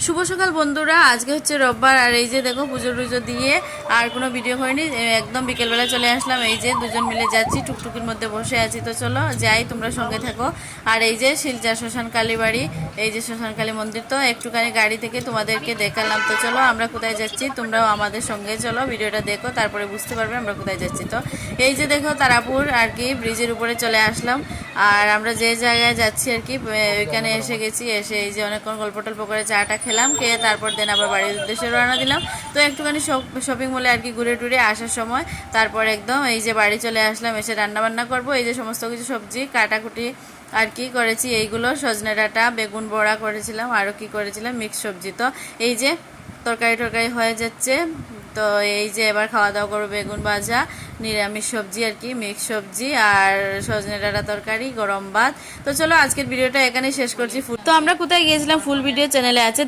শুভ সকাল বন্ধুরা, আজকে হচ্ছে রোববার। আর এই যে দেখো পুজো টুজো দিয়ে আর কোনো ভিডিও হয়নি, একদম বিকেলবেলা চলে আসলাম। এই যে দুজন মিলে যাচ্ছি, টুকটুকির মধ্যে বসে আছি। তো চলো যাই, তোমরা সঙ্গে থাকো। আর এই যে শিলচর শ্মশান কালী বাড়ি, এই যে শ্মশান কালী মন্দির। তো একটুখানি গাড়ি থেকে তোমাদেরকে দেখালাম। তো চলো আমরা কোথায় যাচ্ছি, তোমরাও আমাদের সঙ্গে চলো, ভিডিওটা দেখো, তারপরে বুঝতে পারবে আমরা কোথায় যাচ্ছি। তো এই যে দেখো তারাপুর আর কি ব্রিজের উপরে চলে আসলাম। আর আমরা যে জায়গায় যাচ্ছি আর কি ওইখানে এসে গেছি। এসে এই যে অনেকক্ষণ গল্প টল্প করে চাটা খেলাম, খেয়ে তারপর দেন আবার বাড়ির উদ্দেশ্যে রওনা দিলাম। তো একটুখানি শপিং মলে আর কি ঘুরে টুরে আসার সময় তারপর একদম এই যে বাড়ি চলে আসলাম। এসে রান্না বান্না করবো। এই যে সমস্ত কিছু সবজি কাটাকুটি আর কি করেছি, এইগুলো সজনে ডাঁটা, বেগুন বড়া করেছিলাম, আরও কি করেছিলাম মিক্স সবজি। তো এই যে তরকারি হয়ে যাচ্ছে। তো এই যে এবার খাওয়া দাওয়া করবো, বেগুন ভাজা, নিরামিষ সবজি আর কি, মিক্স সবজি, আর সজনে ডাঁটা তরকারি, গরম ভাত। তো চলো আজকের ভিডিওটা এখানেই শেষ করছি। তো আমরা কোথায় গিয়েছিলাম ফুল ভিডিও চ্যানেলে আছে।